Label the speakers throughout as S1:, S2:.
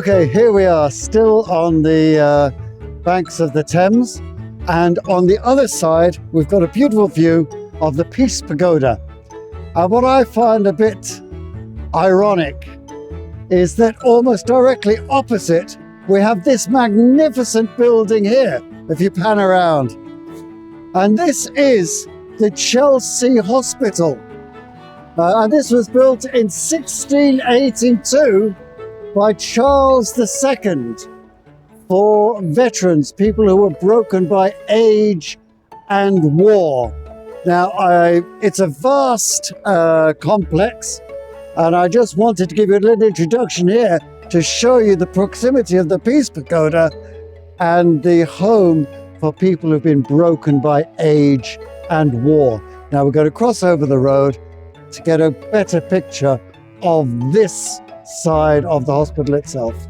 S1: Okay, here we are, still on the banks of the Thames, and on the other side we've got a beautiful view of the Peace Pagoda. And what I find a bit ironic is that almost directly opposite we have this magnificent building here, if you pan around. And this is the Chelsea Hospital. And this was built in 1682 by Charles II for veterans, people who were broken by age and war. Now, it's a vast complex, and I just wanted to give you a little introduction here to show you the proximity of the Peace Pagoda and the home for people who've been broken by age and war. Now we're going to cross over the road to get a better picture of this side of the hospital itself.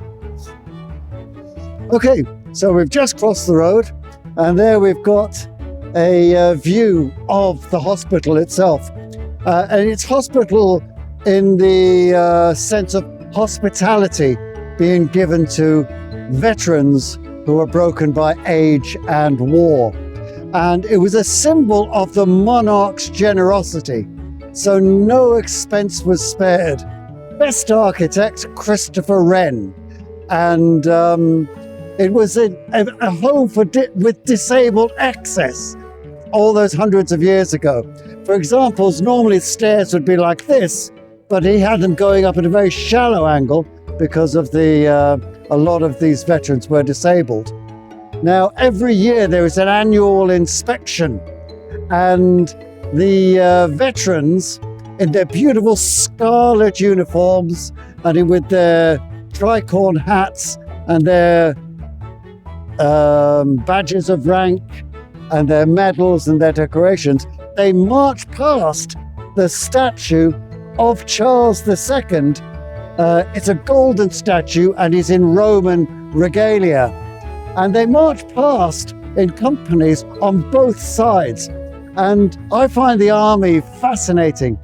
S1: Okay, so we've just crossed the road, and there we've got a view of the hospital itself. And it's hospital in the sense of hospitality being given to veterans who were broken by age and war. And it was a symbol of the monarch's generosity, so no expense was spared. Best architect, Christopher Wren. And it was a home with disabled access all those hundreds of years ago. For example, normally stairs would be like this, but he had them going up at a very shallow angle because of a lot of these veterans were disabled. Now, every year there is an annual inspection, and the veterans in their beautiful scarlet uniforms and with their tricorn hats and their badges of rank and their medals and their decorations, they march past the statue of Charles II. It's a golden statue and is in Roman regalia. And they march past in companies on both sides. And I find the army fascinating.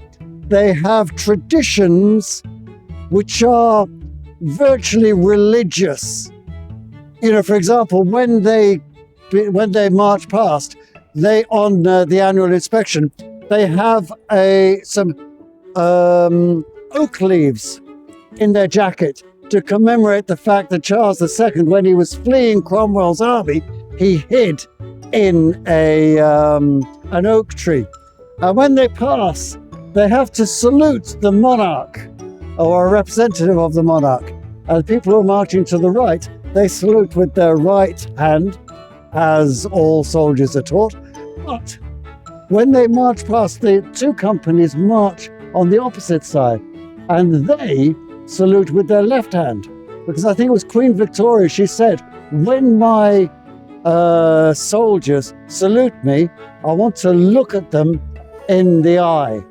S1: They have traditions which are virtually religious. You know, for example, when they march past, on the annual inspection, they have some oak leaves in their jacket to commemorate the fact that Charles II, when he was fleeing Cromwell's army, he hid in an oak tree. And when they pass, they have to salute the monarch or a representative of the monarch. And people who are marching to the right, they salute with their right hand, as all soldiers are taught. But when they march past, the two companies march on the opposite side, and they salute with their left hand. Because I think it was Queen Victoria, she said, when my soldiers salute me, I want to look at them in the eye.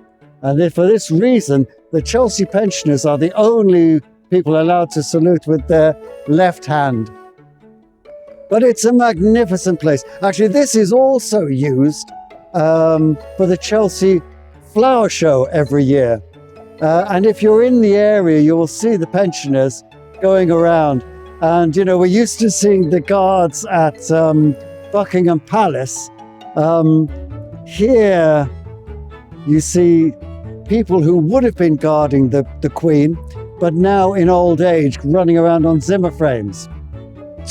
S1: And for this reason, the Chelsea pensioners are the only people allowed to salute with their left hand. But it's a magnificent place. Actually, this is also used for the Chelsea flower show every year. And if you're in the area, you will see the pensioners going around. And, you know, we're used to seeing the guards at Buckingham Palace. Here you see people who would have been guarding the Queen, but now in old age, running around on Zimmer frames.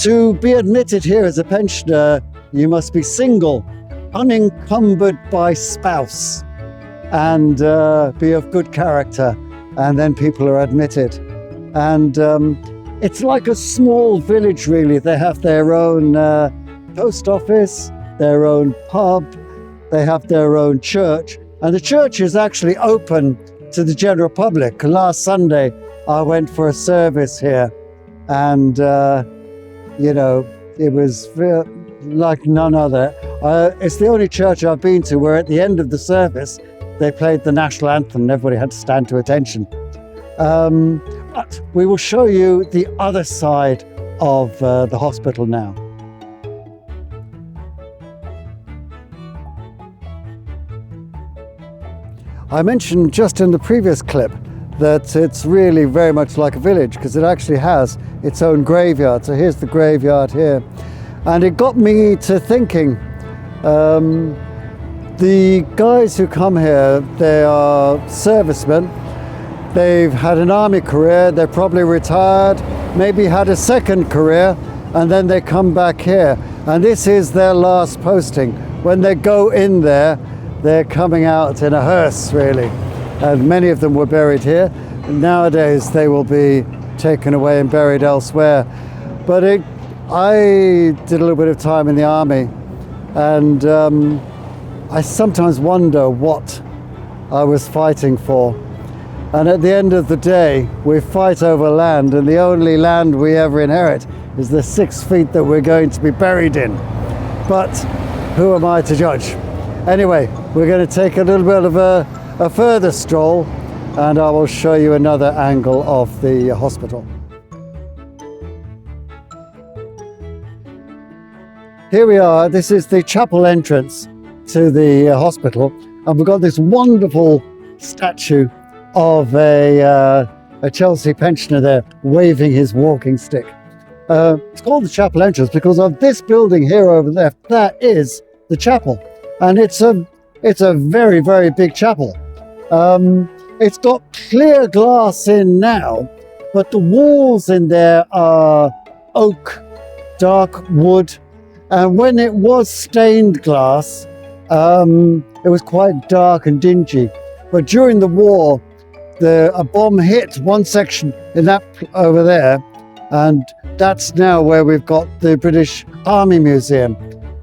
S1: To be admitted here as a pensioner, you must be single, unencumbered by spouse, and be of good character, and then people are admitted. And it's like a small village, really. They have their own post office, their own pub, they have their own church, and the church is actually open to the general public. Last Sunday, I went for a service here, and you know, it was like none other. It's the only church I've been to where at the end of the service, they played the national anthem and everybody had to stand to attention. But we will show you the other side of the hospital now. I mentioned just in the previous clip that it's really very much like a village, because it actually has its own graveyard. So here's the graveyard here. And it got me to thinking, the guys who come here, they are servicemen. They've had an army career, they're probably retired, maybe had a second career, and then they come back here. And this is their last posting. When they go in there, they're coming out in a hearse, really. And many of them were buried here. Nowadays, they will be taken away and buried elsewhere. But I did a little bit of time in the army, and I sometimes wonder what I was fighting for. And at the end of the day, we fight over land, and the only land we ever inherit is the 6 feet that we're going to be buried in. But who am I to judge? Anyway, we're going to take a little bit of a further stroll, and I will show you another angle of the hospital. Here we are. This is the chapel entrance to the hospital, and we've got this wonderful statue of a Chelsea pensioner there waving his walking stick. It's called the chapel entrance because of this building here over there. That is the chapel, and it's a very, very big chapel. It's got clear glass in now, but the walls in there are oak, dark wood, and when it was stained glass, it was quite dark and dingy. But during the war, a bomb hit one section in that over there, and that's now where we've got the British Army Museum.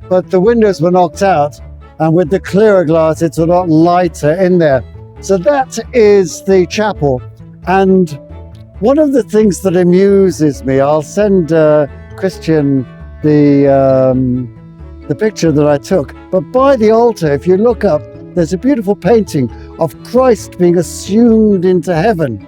S1: But the windows were knocked out, and with the clearer glass, it's a lot lighter in there. So that is the chapel. And one of the things that amuses me, I'll send Christian the picture that I took, but by the altar, if you look up, there's a beautiful painting of Christ being assumed into heaven.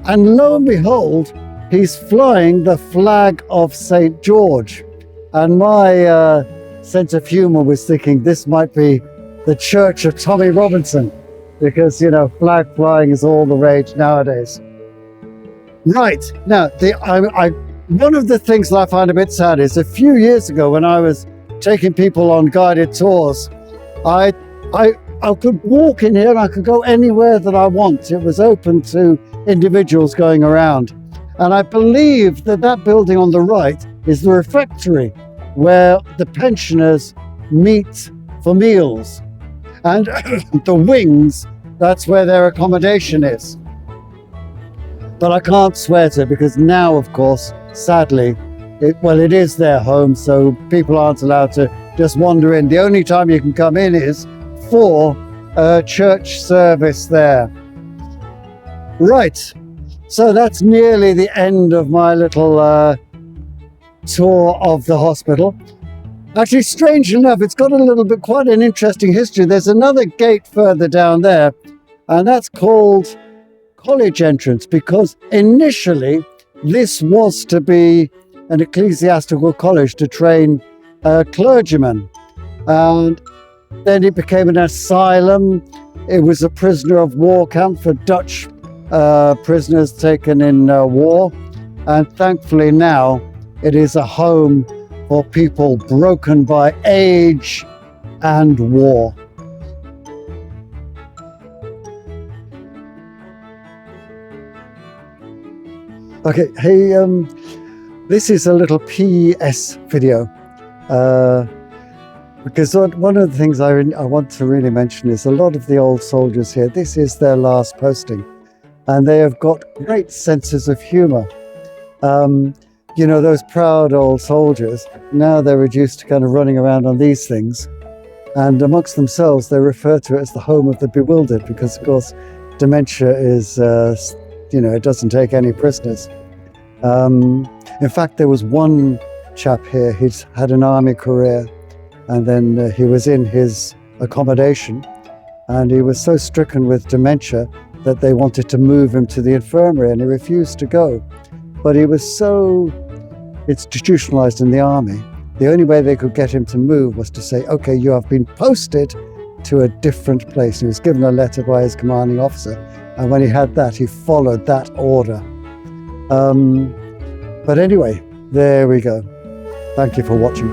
S1: And lo and behold, he's flying the flag of St. George. And my sense of humor was thinking this might be the church of Tommy Robinson, because, you know, flag flying is all the rage nowadays. Right, now, one of the things that I find a bit sad is a few years ago when I was taking people on guided tours, I could walk in here and I could go anywhere that I want. It was open to individuals going around. And I believe that that building on the right is the refectory where the pensioners meet for meals. And the wings, that's where their accommodation is. But I can't swear to it because now, of course, sadly, it is their home, so people aren't allowed to just wander in. The only time you can come in is for a church service there. Right, so that's nearly the end of my little tour of the hospital. Actually, strange enough, it's got quite an interesting history. There's another gate further down there, and that's called College Entrance, because initially this was to be an ecclesiastical college to train clergymen. And then it became an asylum. It was a prisoner of war camp for Dutch prisoners taken in war. And thankfully now it is a home for people broken by age and war. Okay, hey, this is a little PS video, because one of the things I want to really mention is a lot of the old soldiers here, this is their last posting, and they have got great senses of humour. You know, those proud old soldiers, now they're reduced to kind of running around on these things, and amongst themselves they refer to it as the home of the bewildered, because of course dementia is, it doesn't take any prisoners. In fact, there was one chap here, he'd had an army career, and then he was in his accommodation, and he was so stricken with dementia that they wanted to move him to the infirmary, and he refused to go. But he was so institutionalized in the army, the only way they could get him to move was to say, okay, you have been posted to a different place. He was given a letter by his commanding officer, and when he had that, he followed that order. But anyway, there we go. Thank you for watching.